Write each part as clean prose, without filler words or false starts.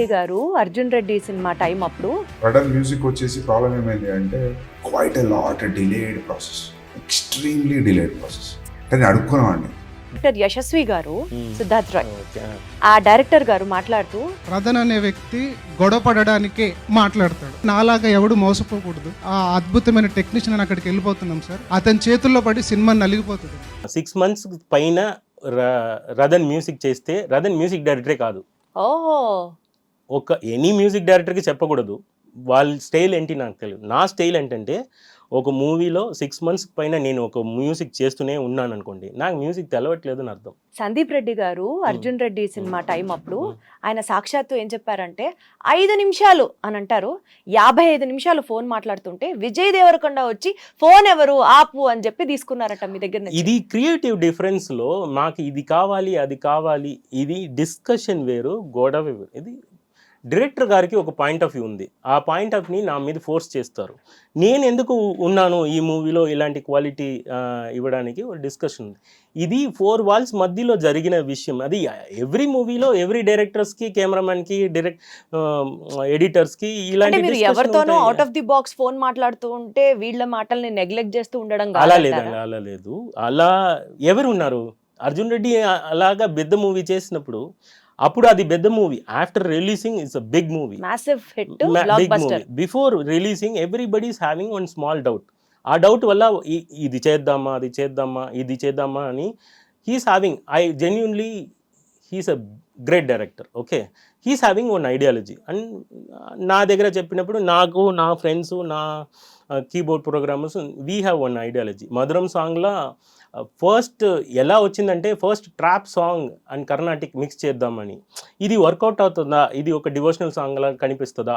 రెడ్డి గారు Arjun Reddy cinema time అప్పుడు Radhan music వచ్చేసి ప్రాబ్లం ఏమైంది అంటే quite a lot delayed process, extremely delayed process. నేను అడుక్కున్నామండి. డైరెక్టర్ యశస్వి గారు, సిద్ధార్థ్ రాయ్, ఆ డైరెక్టర్ గారు మాట్లాడుతూ రదన్ అనే వ్యక్తి గొడవ పడడానికే మాట్లాడతాడు. నాలాగా ఎవడు మోసపోకూడదు. ఆ అద్భుతమైన టెక్నీషియన్ అని అక్కడికి వెళ్ళిపోతున్నాం సార్. అతని చేతుల్లో పడి సినిమా నలిగిపోతుంది. 6 months పైన రదన్ మ్యూజిక్ చేస్తే రదన్ మ్యూజిక్ డైరెక్టరే కాదు. ఓహో, ఒక ఎనీ మ్యూజిక్ డైరెక్టర్కి చెప్పకూడదు వాళ్ళ స్టైల్ ఏంటి నాకు తెలియదు. నా స్టైల్ ఏంటంటే ఒక మూవీలో 6 months పైన నేను ఒక మ్యూజిక్ చేస్తూనే ఉన్నాను అనుకోండి, నాకు మ్యూజిక్ తెలవట్లేదు అని అర్థం. సందీప్ రెడ్డి గారు అర్జున్ రెడ్డి సినిమా టైం అప్పుడు ఆయన సాక్షాత్తు ఏం చెప్పారంటే 5 నిమిషాలు అని అంటారు, 55 నిమిషాలు ఫోన్ మాట్లాడుతుంటే విజయ్ దేవరకొండ వచ్చి ఫోన్ ఎవరు ఆపు అని చెప్పి తీసుకున్నారట మీ దగ్గర నుంచి. ఇది క్రియేటివ్ డిఫరెన్స్ లో మాకు ఇది కావాలి అది కావాలి, ఇది డిస్కషన్ వేరు, గొడవ వేరు. ఇది డైరెక్టర్ గారికి ఒక పాయింట్ ఆఫ్ వ్యూ ఉంది, ఆ పాయింట్ ఆఫ్ ని నా మీద ఫోర్స్ చేస్తారు. నేను ఎందుకు ఉన్నాను ఈ మూవీలో ఇలాంటి క్వాలిటీ ఇవ్వడానికి ఒక డిస్కషన్ ఉంది. ఇది 4 walls మధ్యలో జరిగిన విషయం. అది ఎవ్రీ మూవీలో ఎవ్రీ డైరెక్టర్స్కి, కెమెరామెన్కి, ఎడిటర్స్కి ఇలాంటి మీరు ఎవరితోనో out of the box phone మాట్లాడుతూ ఉంటే వీళ్ళ మాటల్ని నెగ్లెక్ట్ చేస్తూ ఉండడం అలా లేదండి, అలా లేదు. అలా ఎవరు ఉన్నారు? అర్జున్ రెడ్డి అలాగా పెద్ద మూవీ చేసినప్పుడు అప్పుడు అది పెద్ద movie. After releasing it's a big movie, massive hit, blockbuster. Before releasing everybody is having one small doubt. ఆ డౌట్ వల్ల ఇది చేద్దామా, అది చేద్దామా, ఇది చేద్దామా అని he's having. I genuinely he's a great director. Okay, he's having one ideology. And నా దగ్గర చెప్పినప్పుడు నాకు, నా ఫ్రెండ్స్, నా keyboard programmers, we have one ideology. Madhuram సాంగ్లో ఫస్ట్ ఎలా వచ్చిందంటే first trap song and Carnatic mix చేద్దామని. ఇది వర్కౌట్ అవుతుందా, ఇది ఒక డివోషనల్ సాంగ్లా కనిపిస్తుందా,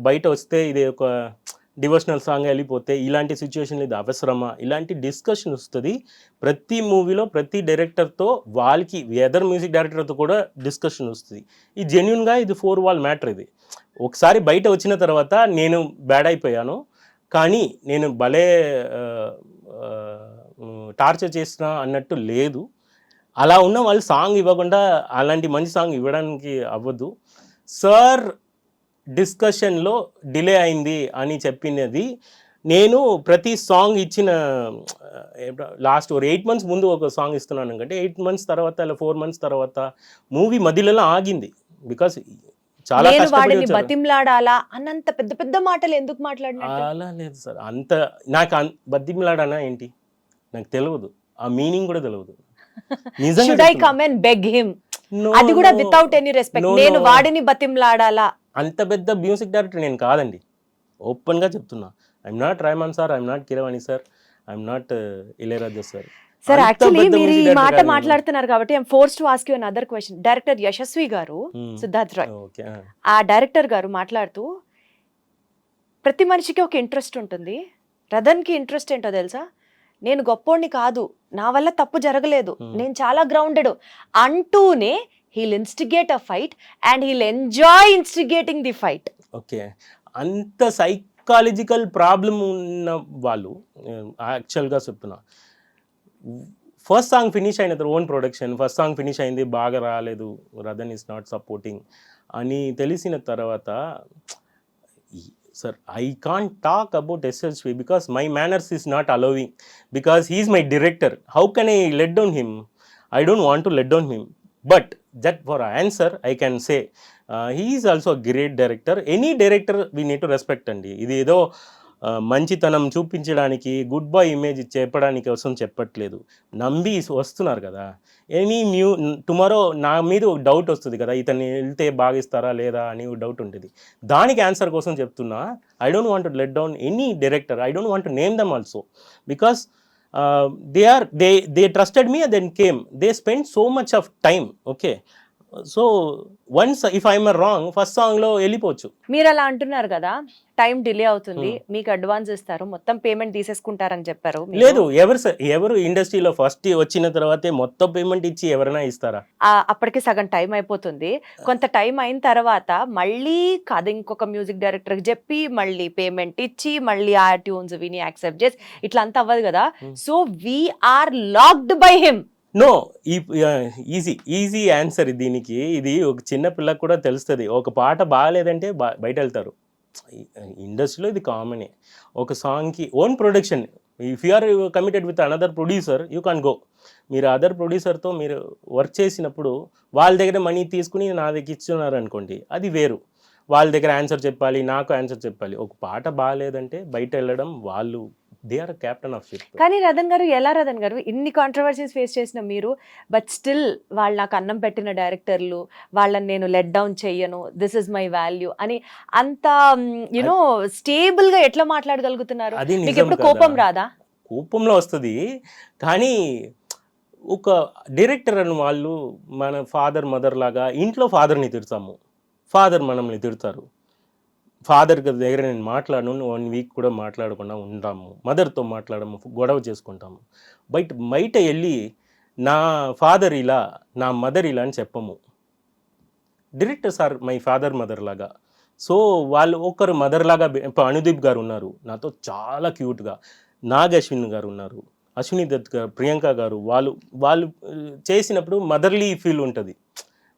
బయట వస్తే ఇది ఒక డివోషనల్ సాంగ్ వెళ్ళిపోతే ఇలాంటి సిచ్యువేషన్ ఇది అవసరమా, ఇలాంటి డిస్కషన్ వస్తుంది ప్రతి మూవీలో. ప్రతి డైరెక్టర్తో వాళ్ళకి అదర్ మ్యూజిక్ డైరెక్టర్తో కూడా డిస్కషన్ వస్తుంది. ఈ జెన్యున్గా ఇది 4 wall మ్యాటర్. ఇది ఒకసారి బయట వచ్చిన తర్వాత నేను బ్యాడ్ అయిపోయాను, కానీ నేను భలే టార్చర్ చేసిన అన్నట్టు లేదు. అలా ఉన్న వాళ్ళు సాంగ్ ఇవ్వకుండా అలాంటి మంచి సాంగ్ ఇవ్వడానికి అవ్వదు. సార్ డిస్కషన్లో డిలే అయింది అని చెప్పినది నేను ప్రతి సాంగ్ ఇచ్చిన లాస్ట్ ఒక 8 months ముందు ఒక సాంగ్ ఇస్తున్నాను అంటే 8 months తర్వాత అలా 4 months తర్వాత మూవీ మధ్యలో ఆగింది. బికాస్ చాలా వాడిని బతిమ్లాడాలా అన్నంత పెద్ద పెద్ద మాటలు ఎందుకు మాట్లాడినా? అలా లేదు సార్, అంత నాకు బతిమ్లాడానా ఏంటి నాకు తెలియదు, ఆ మీనింగ్ కూడా తెలియదు. Should I come and beg him? అది కూడా వితౌట్ ఎనీ రెస్పెక్ట్. నేను వాడిని బతిమ్లాడాలా? అంత పెద్ద మ్యూజిక్ డైరెక్టర్ నేను కాదండి, ఓపెన్ గా చెప్తున్నా. I'm not Rahman sir, I'm not Keeravani sir, I'm not Ilaiyaraaja sir. Sir actually మీరు ఈ మాట మాట్లాడుతున్నారు కాబట్టి I'm forced to ask you another question. Director Yashasvi garu, Siddharth Roy, ఆ డైరెక్టర్ గారు మాట్లాడుతూ ప్రతి మనిషికి ఒక ఇంట్రెస్ట్ ఉంటుంది. రదన్కి ఇంట్రెస్ట్ ఏంటో తెలుసా? నేను గొప్పోడిని కాదు, నా వల్ల తప్పు జరగలేదు, నేను చాలా గ్రౌండెడ్ అంటూనే he'll instigate a fight and he'll enjoy instigating the fight. Okay, అంత సైకాలజికల్ ప్రాబ్లం ఉన్న వాళ్ళు యాక్చువల్గా చెప్తున్నా. ఫస్ట్ సాంగ్ ఫినిష్ అయిన own production, first song finish అయింది, బాగా రాలేదు, రదన్ ఈస్ నాట్ సపోర్టింగ్ అని తెలిసిన తర్వాత sir, I can't talk about SSV because my manners is not allowing, because he is my director. How can I let down him? I don't want to let down him. But that for answer I can say he is also a great director. Any director we need to respect andi. ఇది ఏదో మంచితనం చూపించడానికి, good boy image చెప్పడానికి కోసం చెప్పట్లేదు. నమ్మి వస్తున్నారు కదా. ఎనీ టుమారో నా మీద ఒక డౌట్ వస్తుంది కదా, ఇతన్ని వెళ్తే బాగిస్తారా లేదా అని ఒక డౌట్ ఉంటుంది. దానికి ఆన్సర్ కోసం చెప్తున్నా. I don't want to let down any director. I don't want to name them also because they trusted me and then came. They spent so much of time. Okay, so once if I'm wrong first song లో వెళ్ళిపోవచ్చు. మీరు అలా అంటున్నారు కదా, time delay అవుతుంది, మీకు advance ఇస్తారు, మొత్తం పేమెంట్ తీసేసుకుంటారని చెప్పారు. లేదు, ఎవరు ఇండస్ట్రీలో ఫస్ట్ వచ్చిన తర్వాతే మొత్తం పేమెంట్ ఇచ్చి ఎవరైనా ఇస్తారా? అప్పటికి సగం టైం అయిపోతుంది. కొంత టైం అయిన తర్వాత మళ్ళీ కథ ఇంకొక మ్యూజిక్ డైరెక్టర్ కి చెప్పి మళ్ళీ పేమెంట్ ఇచ్చి మళ్ళీ ఆ ట్యూన్స్ విని యాక్సెప్ట్ చేసి ఇట్లా అంతా అవ్వదు కదా. So we are locked by him. No easy answer దీనికి. ఇది ఒక చిన్న పిల్లకి కూడా తెలుస్తుంది. ఒక పాట బాగాలేదంటే బయట వెళ్తారు. ఇండస్ట్రీలో ఇది కామనే. ఒక సాంగ్కి own production, if you are committed with another producer you can go. మీరు అదర్ ప్రొడ్యూసర్తో మీరు వర్క్ చేసినప్పుడు వాళ్ళ దగ్గర మనీ తీసుకుని నా దగ్గర ఇస్తున్నారు అనుకోండి, అది వేరు. వాళ్ళ దగ్గర ఆన్సర్ చెప్పాలి, నాకు ఆన్సర్ చెప్పాలి. ఒక పాట బాగాలేదంటే బయట వెళ్ళడం, వాళ్ళు they are captain of ship. కానీ రతన్ గారు, ఎలా రతన్ గారు ఇన్ని కాంట్రవర్సీస్ ఫేస్ చేసిన మీరు, బట్ స్టిల్ వాళ్ళు నాకు అన్నం పెట్టిన డైరెక్టర్లు, వాళ్ళని నేను లెట్ డౌన్ చెయ్యను, దిస్ ఇస్ మై వాల్యూ అని అంత యునో స్టేబుల్ గా ఎట్లా మాట్లాడగలుగుతున్నారు? అది మీకు నిజం ఎప్పుడు కదా. కోపం రాదా? కోపంలో వస్తుంది. కానీ ఒక డైరెక్టర్ అని వాళ్ళు మన ఫాదర్ మదర్ లాగా, ఇంట్లో ఫాదర్ని తిడతాము, ఫాదర్ మనల్ని తిడతారు. ఫాదర్ దగ్గర నేను మాట్లాడను, 1 వీక్ కూడా మాట్లాడకుండా ఉంటాము, మదర్తో మాట్లాడము, గొడవ చేసుకుంటాము. బయట వెళ్ళి నా ఫాదర్ ఇలా, నా మదర్ ఇలా అని చెప్పము. Directors are my father mother లాగా. సో వాళ్ళు ఒకరు మదర్ లాగా. ఇప్పుడు అనుదీప్ గారు ఉన్నారు నాతో చాలా క్యూట్గా, నాగ్ అశ్విన్ గారు ఉన్నారు, అశ్విని దత్ గారు, ప్రియాంక గారు, వాళ్ళు చేసినప్పుడు మదర్లీ ఫీల్ ఉంటుంది.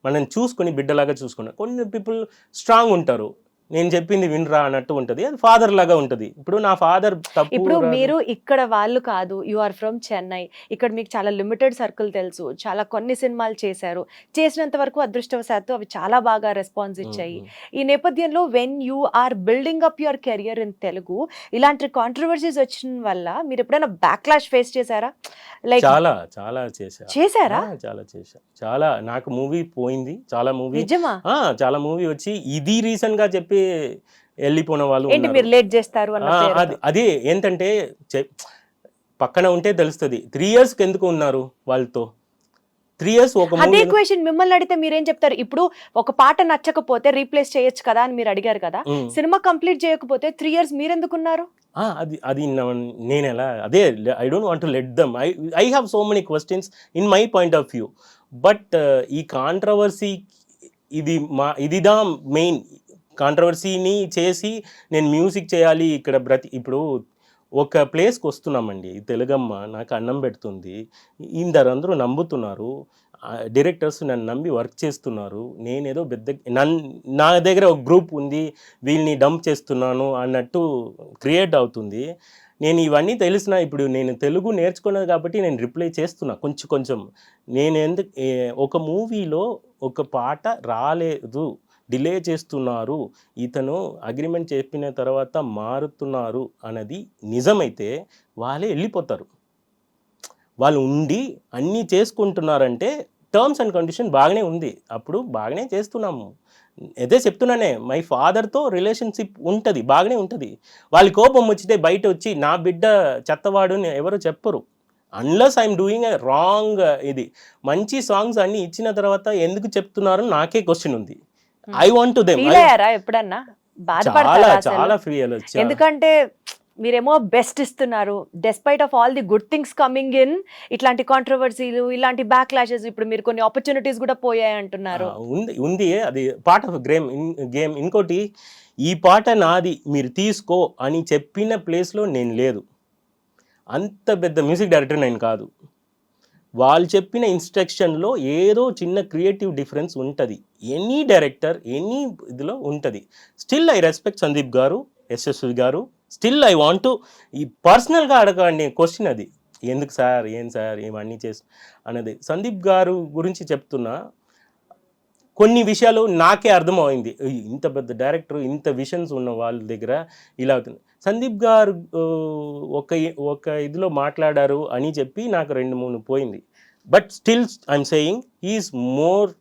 మనం చూసుకొని బిడ్డలాగా చూసుకున్నాం. కొన్ని పీపుల్ స్ట్రాంగ్ ఉంటారు, నేను చెప్పింది వినరా అన్నట్టు ఉంటుంది, అది ఫాదర్ లాగా ఉంటుంది. ఇప్పుడు నా ఫాదర్ తప్పు. ఇప్పుడు మీరు ఇక్కడ వాళ్ళు కాదు, యు ఆర్ ఫ్రమ్ చెన్నై, ఇక్కడ మీకు చాలా లిమిటెడ్ సర్కిల్ తెలుసు, చాలా కొన్ని సినిమాలు చేశారు, చేసినంత వరకు అదృష్టవశాత్తు అవి చాలా బాగా రెస్పాన్స్ ఇచ్చాయి. ఈ నేపథ్యంలో when you are building up your career in Telugu, ఇలాంటి కాంట్రవర్సీస్ వచ్చిన వల్ల మీరు ఎప్పుడైనా బ్యాక్లాష్ ఫేస్ చేశారా? లైక్ చాలా చేశారా? చాలా చేశా. చాలా నాకు మూవీ పోయింది, చాలా మూవీ, నిజమా? చాలా మూవీ వచ్చి ఇది రీసెంట్ గా చెప్పి వెళ్ళిపోయిన వాళ్ళు ఏంటి మీరు లేట్ చేస్తారు అన్న పేరుతో? అదే ఏంటంటే పక్కన ఉంటే తెలుస్తుంది. 3 years ఎందుకు ఉన్నారు వాళ్ళతో? 3 years ఒక అదే క్వశ్చన్ మిమ్మల్ని అడిగితే మీరేం చెప్తారు? ఇప్పుడు ఒక పాట నచ్చకపోతే రీప్లేస్ చేయొచ్చు కదా అని మీరు అడిగారు కదా, సినిమా కంప్లీట్ చేయకపోతే 3 years మీరెందుకున్నారు? అది నేను ఎలా, అదే I don't want to let them. I have so many questions in my point of view. But ఈ కాంట్రవర్సీ ఇదిదా మెయిన్. కాంట్రవర్సీని చేసి నేను మ్యూజిక్ చేయాలి ఇక్కడ ఇప్పుడు ఒక ప్లేస్కి వస్తున్నామండి, తెలుగమ్మ నాకు అన్నం పెడుతుంది, అందరూ నమ్ముతున్నారు, డైరెక్టర్స్ నన్ను నమ్మి వర్క్ చేస్తున్నారు, నేనేదో నా దగ్గర ఒక గ్రూప్ ఉంది, వీళ్ళని డంప్ చేస్తున్నాను అన్నట్టు క్రియేట్ అవుతుంది. నేను ఇవన్నీ తెలిసిన ఇప్పుడు నేను తెలుగు నేర్చుకున్నది కాబట్టి నేను రిప్లై చేస్తున్నా కొంచెం. నేను ఒక మూవీలో ఒక పాట రాలేదు, డిలే చేస్తున్నారు, ఇతను అగ్రిమెంట్ చెప్పిన తర్వాత మారుతున్నారు అన్నది నిజమైతే వాళ్ళే వెళ్ళిపోతారు. వాళ్ళు ఉండి అన్నీ చేసుకుంటున్నారంటే టర్మ్స్ అండ్ కండిషన్ బాగానే ఉంది, అప్పుడు బాగానే చేస్తున్నాము. అదే చెప్తున్నానే, మై ఫాదర్తో రిలేషన్షిప్ ఉంటుంది, బాగానే ఉంటుంది. వాళ్ళ కోపం వచ్చితే బయట వచ్చి నా బిడ్డ చెత్తవాడు ఎవరు చెప్పరు. Unless I'm doing a wrong. ఇది మంచి సాంగ్స్ అన్ని ఇచ్చిన తర్వాత ఎందుకు చెప్తున్నారు నాకే క్వశ్చన్ ఉంది. I want to them. ఎప్పుడన్నా బాధపడతారా? చాలా ఫీల్. ఎందుకంటే మీరేమో బెస్ట్ ఇస్తున్నారు, despite of all the good things coming in, ఇట్లాంటి కాంట్రవర్సీలు, ఇలాంటి బ్యాక్ లాషెస్, ఇప్పుడు మీరు కొన్ని ఆపర్చునిటీస్ కూడా పోయాయి అంటున్నారు. ఉంది అది పార్ట్ ఆఫ్ గేమ్. ఇంకోటి, ఈ పాట నాది మీరు తీసుకో అని చెప్పిన ప్లేస్లో నేను లేదు. అంత పెద్ద మ్యూజిక్ డైరెక్టర్ నేను కాదు. వాళ్ళు చెప్పిన ఇన్స్ట్రక్షన్లో ఏదో చిన్న క్రియేటివ్ డిఫరెన్స్ ఉంటుంది, ఎనీ డైరెక్టర్ ఎనీ ఇదిలో ఉంటుంది. స్టిల్ ఐ రెస్పెక్ట్ సందీప్ గారు, యశస్వి గారు. స్టిల్ ఐ వాంట్ టు ఈ పర్సనల్గా అడగండి క్వశ్చన్, అది ఎందుకు సార్, ఏం సార్ ఇవన్నీ చేసి అన్నది. సందీప్ గారు గురించి చెప్తున్నా, కొన్ని విషయాలు నాకే అర్థమైంది, ఇంత పెద్ద డైరెక్టర్, ఇంత విషన్స్ ఉన్న వాళ్ళ దగ్గర ఇలా అవుతుంది. సందీప్ గారు ఒక ఇదిలో మాట్లాడారు అని చెప్పి నాకు 2-3 పోయింది. But still I'm saying he's more.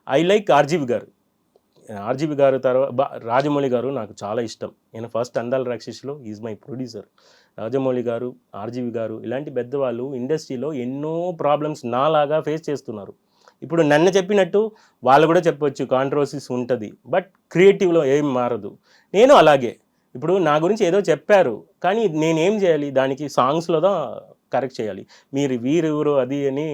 I like RGV garu తర్వాత రాజమౌళి గారు నాకు చాలా ఇష్టం. నేను ఫస్ట్ అందాల రాక్షసిలో ఈజ్ మై ప్రొడ్యూసర్. రాజమౌళి గారు, ఆర్జీవి గారు ఇలాంటి పెద్దవాళ్ళు ఇండస్ట్రీలో ఎన్నో ప్రాబ్లమ్స్ నాలాగా ఫేస్ చేస్తున్నారు. ఇప్పుడు నన్ను చెప్పినట్టు వాళ్ళు కూడా చెప్పొచ్చు, కాంట్రవర్సీస్ ఉంటుంది, బట్ క్రియేటివ్లో ఏం మారదు. నేను అలాగే, ఇప్పుడు నా గురించి ఏదో చెప్పారు కానీ నేనేం చేయాలి, దానికి సాంగ్స్లో కరెక్ట్ చేయాలి. మీరు వీరెవరు అది అని,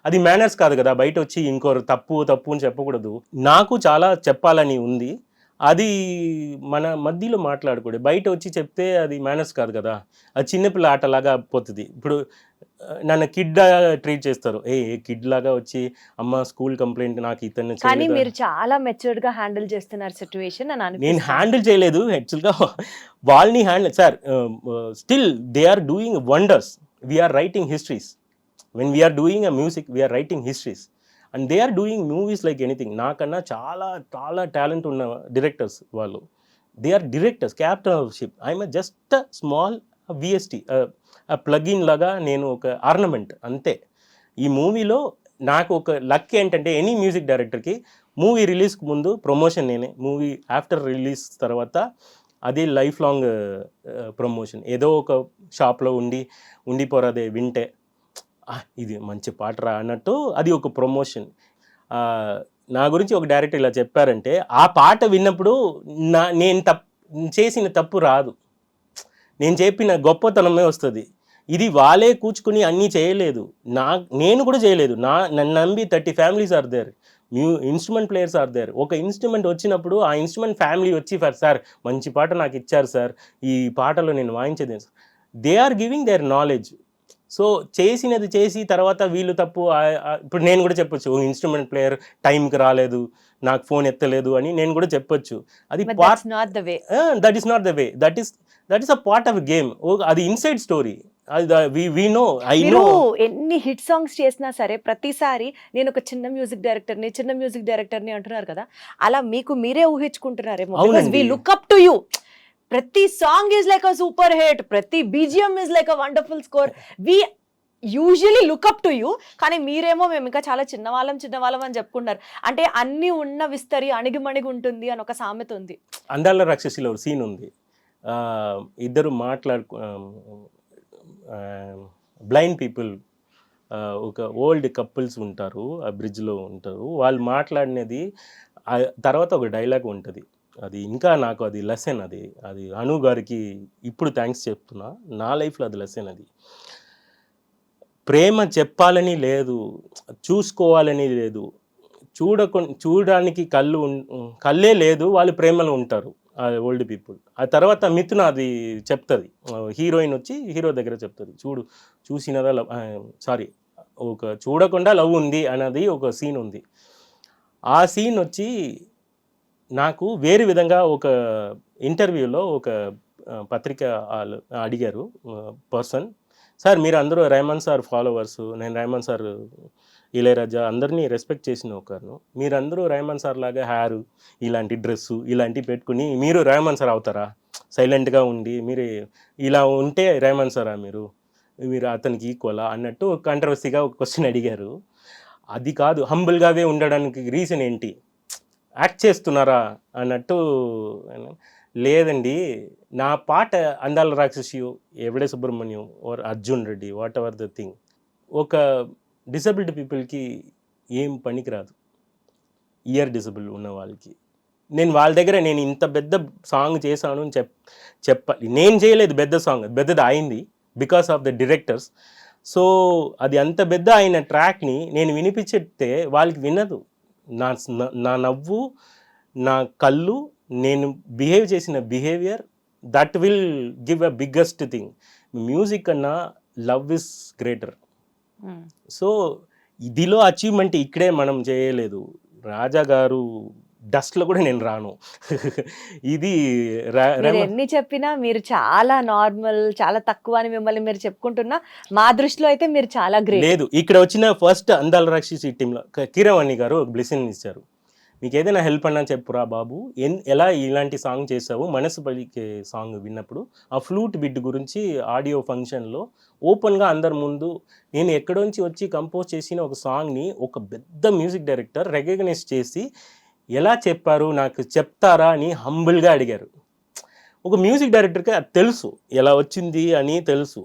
అది మేనర్స్ కాదు కదా. బయట వచ్చి ఇంకోరు తప్పు అని చెప్పకూడదు. నాకు చాలా చెప్పాలని ఉంది, అది మన మధ్యలో మాట్లాడకూడదు, బయట వచ్చి చెప్తే అది మేనర్స్ కాదు కదా, అది చిన్నపిల్ల ఆటలాగా పోతుంది. ఇప్పుడు నన్ను కిడ్ ట్రీట్ చేస్తారు, కిడ్ లాగా వచ్చి అమ్మ స్కూల్ కంప్లైంట్ నాకు ఇతను కానీ చేయలేదా? మీరు చాలా మెచ్యూర్డ్ గా హ్యాండిల్ చేస్తున్నారు సిచ్యువేషన్ అని నేను అనిపిస్తుంది. హ్యాండిల్ చేయలేదు యాక్చువల్గా, వాళ్ళని handle sir. Still they are doing wonders. We are writing histories. When we are doing a music we are writing histories and they are doing movies like anything. నాకన్నా చాలా చాలా టాలెంట్ ఉన్న డైరెక్టర్స్ వాళ్ళు. They are directors, captain of ship. I'm just small VST, plugin లాగా, నేను ఒక ornament అంతే. ఈ మూవీలో నాకు ఒక లక్ ఏంటంటే, ఎనీ మ్యూజిక్ డైరెక్టర్కి మూవీ రిలీజ్కి ముందు ప్రమోషన్ నేనే, మూవీ ఆఫ్టర్ రిలీజ్ తర్వాత అది లైఫ్ లాంగ్ ప్రమోషన్. ఏదో ఒక షాప్లో ఉండిపోరాదే వింటే ఇది మంచి పాట రా అన్నట్టు అది ఒక ప్రమోషన్. నా గురించి ఒక డైరెక్టర్ ఇలా చెప్పారంటే, ఆ పాట విన్నప్పుడు నేను చేసిన తప్పు రాదు, నేను చెప్పిన గొప్పతనమే వస్తుంది. ఇది వాళ్ళే కూర్చుకుని అన్నీ చేయలేదు, నేను కూడా చేయలేదు. నన్ను నమ్మి 30 families are there, instrument players are there. ఒక ఇన్స్ట్రుమెంట్ వచ్చినప్పుడు ఆ ఇన్స్ట్రుమెంట్ ఫ్యామిలీ వచ్చి సార్ మంచి పాట నాకు ఇచ్చారు సార్, ఈ పాటలో నేను వాయించేది. They are giving their knowledge. So చేసినది చేసి తర్వాత వీళ్ళు తప్పు. ఇప్పుడు నేను కూడా చెప్పొచ్చు, ఇన్స్ట్రుమెంట్ ప్లేయర్ టైంకి రాలేదు, నాకు ఫోన్ ఎత్తలేదు అని నేను కూడా చెప్పొచ్చు. అది But that's not the way. That is not the way. That is a part of game. అది inside story. We know, I మీరు నో. ఎన్ని హిట్ సాంగ్స్ చేసినా సరే ప్రతిసారి నేను ఒక చిన్న మ్యూజిక్ డైరెక్టర్ని అంటున్నారు కదా, అలా మీకు మీరే ఊహించుకుంటున్నారేమో. అవునండి. We look up to you. ప్రతి song is like a super hit, ప్రతి BGM is like a wonderful score. We usually look up to you. కానీ మీరేమో మేము ఇంకా చాలా చిన్నవాళ్ళం అని చెప్పుకుంటారు. అంటే అన్ని ఉన్న విస్తరి అణిగిమణిగి ఉంటుంది అని ఒక సామెత ఉంది. అందాల రాక్షసిలో ఒక సీన్ ఉంది. ఇద్దరు బ్లైండ్ పీపుల్, ఒక ఓల్డ్ కపుల్స్ ఉంటారు, ఆ బ్రిడ్జ్లో ఉంటారు. వాళ్ళు మాట్లాడినది తర్వాత ఒక డైలాగ్ ఉంటుంది. అది ఇంకా నాకు అది లెసన్. అది అను గారికి ఇప్పుడు థ్యాంక్స్ చెప్తున్నా. నా లైఫ్లో అది లెసన్. అది ప్రేమ చెప్పాలని లేదు, చూసుకోవాలని లేదు, చూడడానికి కళ్ళే లేదు, వాళ్ళు ప్రేమలో ఉంటారు ఆ ఓల్డ్ పీపుల్. ఆ తర్వాత మిథున అది చెప్తుంది, హీరోయిన్ వచ్చి హీరో దగ్గర చెప్తుంది, చూసినదా లవ్, ఒక చూడకుండా లవ్ ఉంది అన్నది ఒక సీన్ ఉంది. ఆ సీన్ వచ్చి నాకు వేరే విధంగా ఒక ఇంటర్వ్యూలో ఒక పత్రిక అడిగారు పర్సన్, సార్ మీరు అందరూ రెహమాన్ సార్ ఫాలోవర్స్, నేను రెహమాన్ సార్, ఇళయరాజా అందరినీ రెస్పెక్ట్ చేసిన ఒకరు, మీరందరూ రెహమాన్ సార్ లాగా హ్యారు, ఇలాంటి డ్రెస్సు ఇలాంటివి పెట్టుకుని మీరు రెహమాన్ సార్ అవుతారా? సైలెంట్గా ఉండి మీరు ఇలా ఉంటే రెహమాన్ సారా మీరు అతనికి ఈక్వలా అన్నట్టు కాంట్రవర్సీగా ఒక క్వశ్చన్ అడిగారు. అది కాదు, హంబుల్గానే ఉండడానికి రీజన్ ఏంటి, యాక్ట్ చేస్తున్నారా అన్నట్టు. లేదండి, నా పాట Andala Rakshasi, Evade Subrahmanyam or Arjun Reddy, whatever the thing, ఒక డిసబిలిటీ పీపుల్కి ఏం పనికిరాదు, ఇయర్ డిసబుల్ ఉన్న వాళ్ళకి. నేను వాళ్ళ దగ్గర నేను ఇంత పెద్ద సాంగ్ చేశాను అని చెప్పాలి. నేను చేయలేదు పెద్ద సాంగ్, పెద్దది అయింది because of the directors. So అది అంత పెద్ద అయిన ట్రాక్ని నేను వినిపించితే వాళ్ళకి వినదు. నా నవ్వు, నా కళ్ళు, నేను బిహేవ్ చేసిన behaviour, that will give a biggest thing. Music కన్నా లవ్ ఇస్ గ్రేటర్. సో ఇదిలో అచీవ్మెంట్ ఇక్కడే మనం చేయలేదు. రాజా గారు డస్ట్లో కూడా నేను రాను. ఇది ఎన్ని చెప్పినా మీరు చాలా నార్మల్, చాలా తక్కువ అని మిమ్మల్ని మీరు చెప్పుకుంటున్నా, మా దృష్టిలో అయితే మీరు చాలా గ్రేట్. లేదు, ఇక్కడ వచ్చిన ఫస్ట్ అందాల రాక్షసి టీంలో కిరవాణి గారు ఒక బ్లెస్సింగ్ ఇచ్చారు. మీకు ఏదైనా హెల్ప్ అన్నా చెప్పురా బాబు, ఎలా ఇలాంటి సాంగ్ చేసావు, మనసు పలికే సాంగ్ విన్నప్పుడు ఆ ఫ్లూట్ బిడ్ గురించి ఆడియో ఫంక్షన్లో ఓపెన్గా అందరి ముందు నేను ఎక్కడోంచి వచ్చి కంపోజ్ చేసిన ఒక సాంగ్ని ఒక పెద్ద మ్యూజిక్ డైరెక్టర్ రికగ్నైజ్ చేసి ఎలా చెప్పారు, నాకు చెప్తారా అని హంబుల్గా అడిగారు. ఒక మ్యూజిక్ డైరెక్టర్కి అది తెలుసు, ఎలా వచ్చింది అని తెలుసు.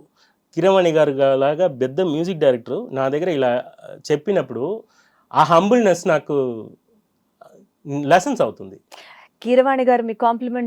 కిరవాణి గారు లాగా పెద్ద మ్యూజిక్ డైరెక్టర్ నా దగ్గర ఇలా చెప్పినప్పుడు ఆ హంబుల్నెస్ నాకు లెసన్స్ అవుతుంది. కీరవాణి గారు మీ కాంప్లిమెంట్